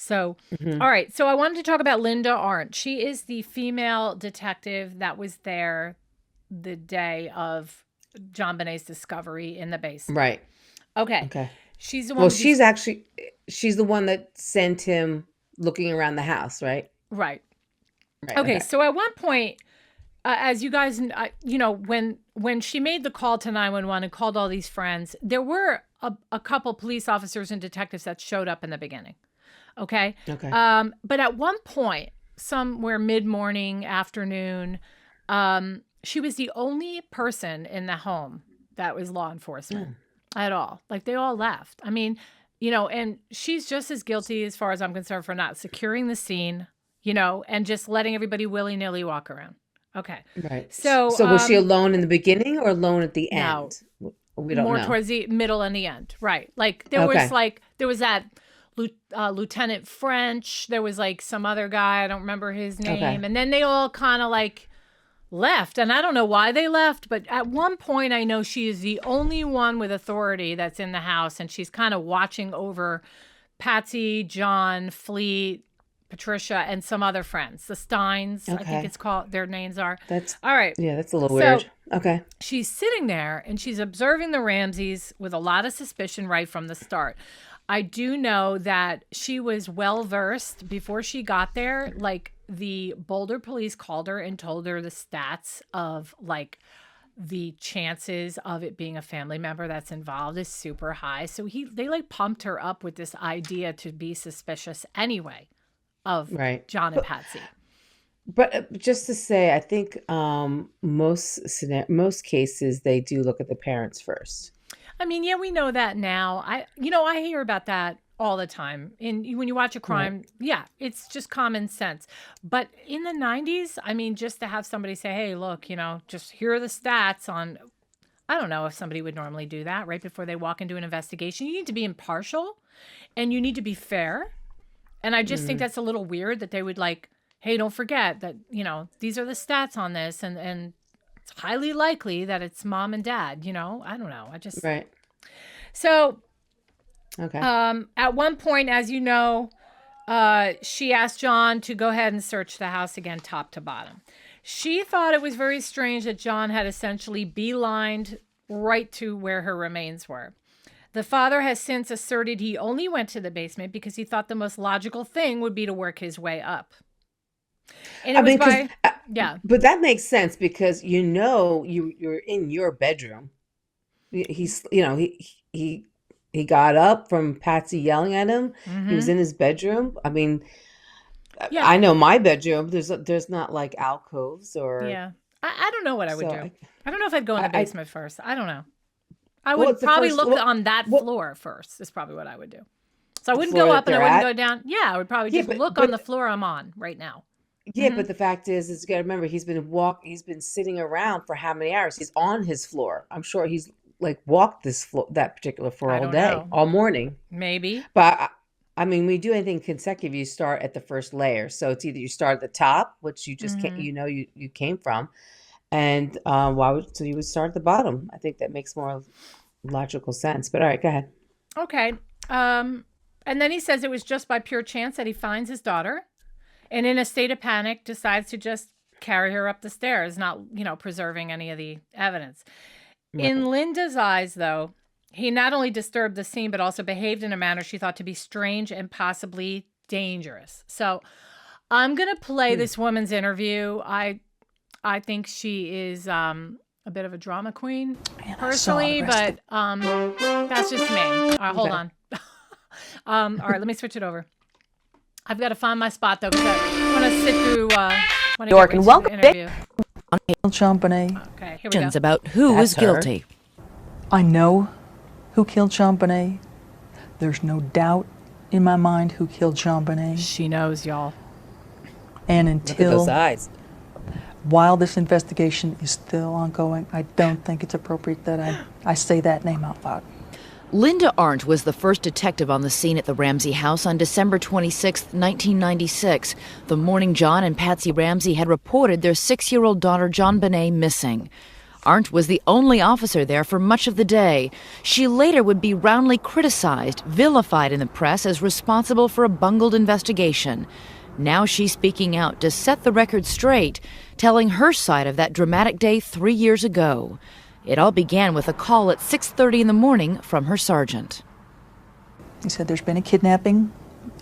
So, all right. So I wanted to talk about Linda Arndt. She is the female detective that was there the day of JonBenet's discovery in the basement. Right. Okay. She's the one. Well, she's the one that sent him looking around the house, right? Right. Okay. So at one point, as you guys, when she made the call to 911 and called all these friends, there were a couple police officers and detectives that showed up in the beginning. Okay. But at one point, somewhere mid-morning, afternoon, she was the only person in the home that was law enforcement at all. Like, they all left. I mean, and she's just as guilty, as far as I'm concerned, for not securing the scene, and just letting everybody willy-nilly walk around. Okay. Right. So was she alone in the beginning or alone at the end? No. We don't know. More towards the middle and the end. Right. Like, there was that Lieutenant French. There was like some other guy. I don't remember his name. Okay. And then they all kind of like left. And I don't know why they left, but at one point I know she is the only one with authority that's in the house. And she's kind of watching over Patsy, John, Fleet, Patricia, and some other friends. The Steins, I think it's called, their names are. That's all right. Yeah, that's a little weird. Okay. She's sitting there and she's observing the Ramseys with a lot of suspicion right from the start. I do know that she was well versed before she got there. Like, the Boulder police called her and told her the stats of like the chances of it being a family member that's involved is super high. So they like pumped her up with this idea to be suspicious anyway of John and Patsy. But just to say, I think most cases they do look at the parents first. I mean, yeah, we know that now. I hear about that all the time. And when you watch a crime, it's just common sense. But in the 90s, I mean, just to have somebody say, hey, look, just here are the stats on, I don't know if somebody would normally do that right before they walk into an investigation. You need to be impartial and you need to be fair. And I just think that's a little weird that they would like, hey, don't forget that, these are the stats on this. And it's highly likely that it's mom and dad, I don't know. I just. Right. So. Okay. At one point, as you know, she asked John to go ahead and search the house again, top to bottom. She thought it was very strange that John had essentially beelined right to where her remains were. The father has since asserted he only went to the basement because he thought the most logical thing would be to work his way up. And but that makes sense because you're in your bedroom. He got up from Patsy yelling at him. Mm-hmm. He was in his bedroom. I mean, I know my bedroom. There's not like alcoves or. Yeah, I don't know what I would do. I don't know if I'd go in the basement first. I don't know. I would probably look on that floor first. Is probably what I would do. So I wouldn't go up and I wouldn't go down. Yeah, I would probably just look on the floor I'm on right now. Yeah, but the fact is you got to remember he's been sitting around for how many hours? He's on his floor. I'm sure he's like walked that particular floor all day, all morning. Maybe. But I mean, when you do anything consecutive, you start at the first layer. So it's either you start at the top, which you just can't, you came from, and so you would start at the bottom. I think that makes more logical sense. But all right, go ahead. Okay. And then he says it was just by pure chance that he finds his daughter, and in a state of panic decides to just carry her up the stairs, not preserving any of the evidence. In Linda's eyes, though, he not only disturbed the scene, but also behaved in a manner she thought to be strange and possibly dangerous. So I'm going to play this woman's interview. I think she is a bit of a drama queen, personally, but that's just me. All right, hold on. All right, let me switch it over. I've got to find my spot, though, because I want to sit through York, and welcome the interview. JonBenet. Okay, here we go. About who was guilty. I know who killed JonBenet. There's no doubt in my mind who killed JonBenet. She knows, y'all. And Look at those eyes. While this investigation is still ongoing, I don't think it's appropriate that I say that name out loud. Linda Arndt was the first detective on the scene at the Ramsey house on December 26, 1996, the morning John and Patsy Ramsey had reported their 6-year-old daughter JonBenet missing. Arndt was the only officer there for much of the day. She later would be roundly criticized, vilified in the press as responsible for a bungled investigation. Now she's speaking out to set the record straight, telling her side of that dramatic day 3 years ago. It all began with a call at 6:30 in the morning from her sergeant. He said there's been a kidnapping.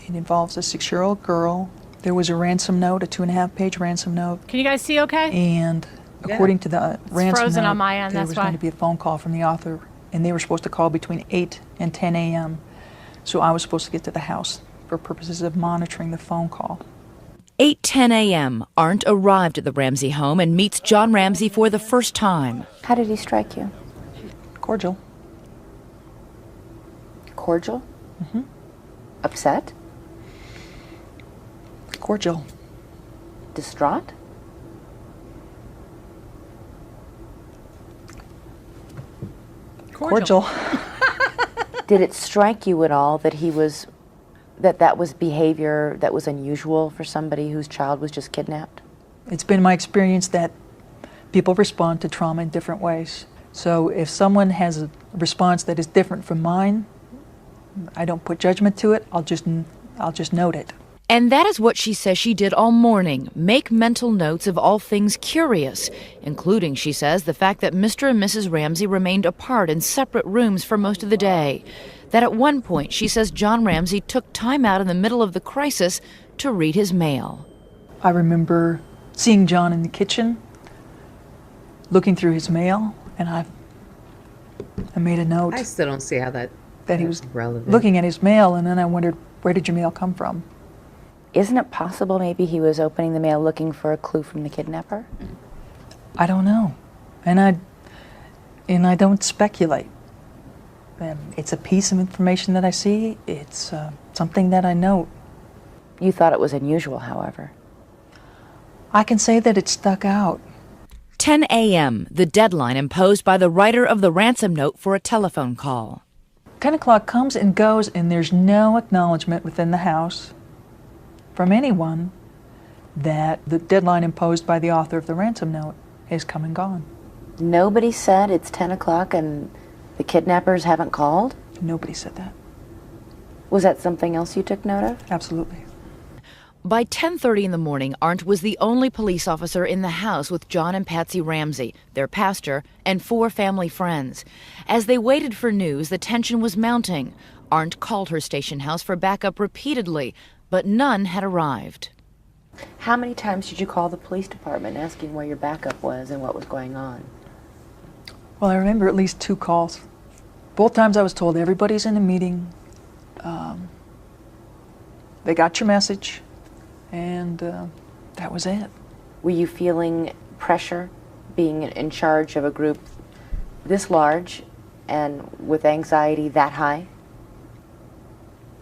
It involves a 6-year-old girl. There was a ransom note, a 2.5-page ransom note. Can you guys see okay? And according to the ransom frozen note, on my end, there that's was why. going to be a phone call from the author, and they were supposed to call between 8 and 10 a.m. So I was supposed to get to the house for purposes of monitoring the phone call. 8:10 a.m., Arndt arrived at the Ramsey home and meets John Ramsey for the first time. How did he strike you? Cordial. Cordial? Mm-hmm. Upset? Cordial. Distraught? Cordial. Did it strike you at all that that was behavior that was unusual for somebody whose child was just kidnapped? It's been my experience that people respond to trauma in different ways. So if someone has a response that is different from mine, I don't put judgment to it. I'll just note it. And that is what she says she did all morning, make mental notes of all things curious, including, she says, the fact that Mr. and Mrs. Ramsey remained apart in separate rooms for most of the day. That at one point, she says John Ramsey took time out in the middle of the crisis to read his mail. I remember seeing John in the kitchen, looking through his mail, and I made a note I still don't see how that he was relevant. looking at his mail, and then I wondered, where did your mail come from? Isn't it possible maybe he was opening the mail looking for a clue from the kidnapper? I don't know, and I don't speculate. It's a piece of information that I see. It's something that I note. You thought it was unusual, however. I can say that it stuck out. 10 a.m., the deadline imposed by the writer of the ransom note for a telephone call. 10 o'clock comes and goes, and there's no acknowledgement within the house from anyone that the deadline imposed by the author of the ransom note has come and gone. Nobody said it's 10 o'clock and the kidnappers haven't called? Nobody said that. Was that something else you took note of? Absolutely. By 10:30 in the morning, Arndt was the only police officer in the house with John and Patsy Ramsey, their pastor, and 4 family friends. As they waited for news, the tension was mounting. Arndt called her station house for backup repeatedly, but none had arrived. How many times did you call the police department asking where your backup was and what was going on? Well, I remember at least 2 calls. Both times I was told everybody's in a meeting. They got your message, and that was it. Were you feeling pressure being in charge of a group this large and with anxiety that high?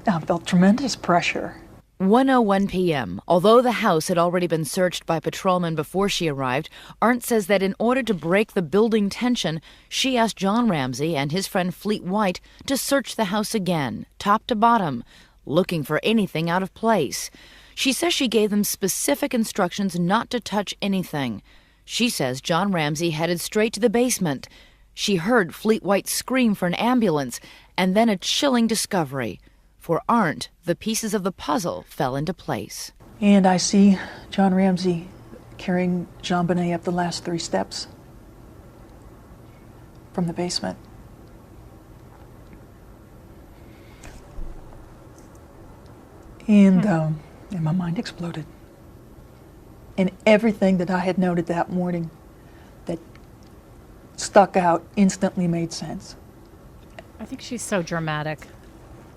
I felt tremendous pressure. 1:01 p.m. Although the house had already been searched by patrolmen before she arrived, Arndt says that in order to break the building tension, she asked John Ramsey and his friend Fleet White to search the house again, top to bottom, looking for anything out of place. She says she gave them specific instructions not to touch anything. She says John Ramsey headed straight to the basement. She heard Fleet White scream for an ambulance, and then a chilling discovery. For Arndt, the pieces of the puzzle fell into place. And I see John Ramsey carrying JonBenet up the last 3 steps from the basement. And my mind exploded. And everything that I had noted that morning that stuck out instantly made sense. I think she's so dramatic.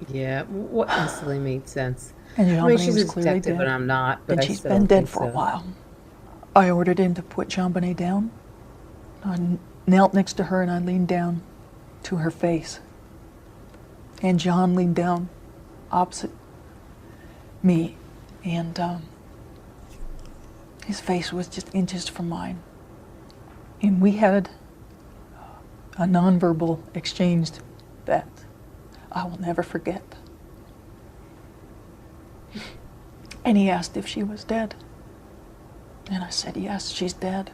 Yeah, what instantly made sense. And I mean, JonBenet she's was a clearly detective, dead. but I'm not. But And I she's still been don't dead think for a so. while. I ordered him to put JonBenet down. I knelt next to her and I leaned down to her face. And John leaned down opposite me. And his face was just inches from mine. And we had a nonverbal exchange that I will never forget. And he asked if she was dead. And I said, yes, she's dead.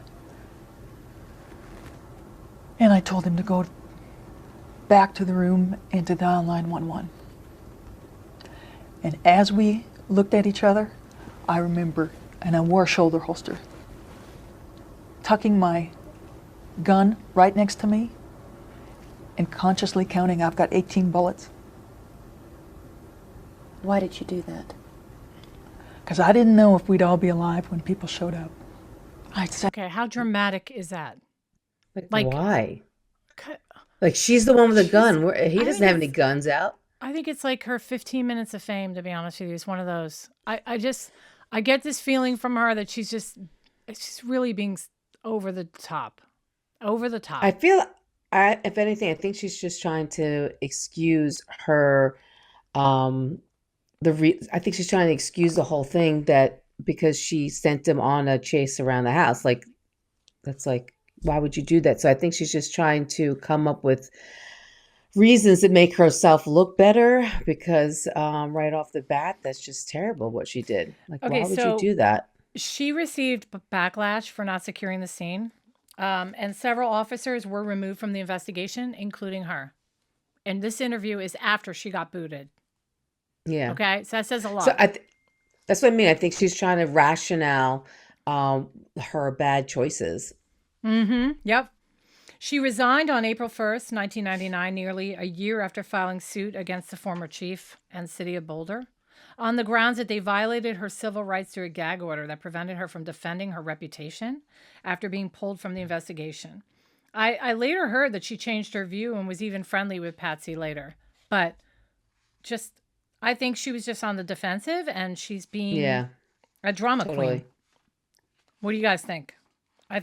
And I told him to go back to the room and to dial 911. And as we looked at each other, I remember, and I wore a shoulder holster, tucking my gun right next to me and consciously counting, I've got 18 bullets. Why did you do that? Because I didn't know if we'd all be alive when people showed up. I said, Okay, how dramatic is that? Like, Like- why? C- Like, she's the one with the She's- gun. He I doesn't think have any it's- guns out. I think it's like her 15 minutes of fame, to be honest with you. It's one of those. I get this feeling from her that she's really being over the top. Over the top. I feel, if anything, I think she's just trying to excuse her, I think she's trying to excuse the whole thing that because she sent him on a chase around the house. Like, that's like, why would you do that? So I think she's just trying to come up with reasons that make herself look better because right off the bat, that's just terrible what she did. Like, Okay, why would so- you do that? She received backlash for not securing the scene, and several officers were removed from the investigation, including her. And this interview is after she got booted. Yeah. Okay, so that says a lot. So that's what I mean. I think she's trying to rationale her bad choices. Yep. She resigned on April 1st, 1999, nearly a year after filing suit against the former chief and city of Boulder, on the grounds that they violated her civil rights through a gag order that prevented her from defending her reputation after being pulled from the investigation. I later heard that she changed her view and was even friendly with Patsy later. But I think she was just on the defensive and she's being Yeah, a drama totally. queen. What do you guys think?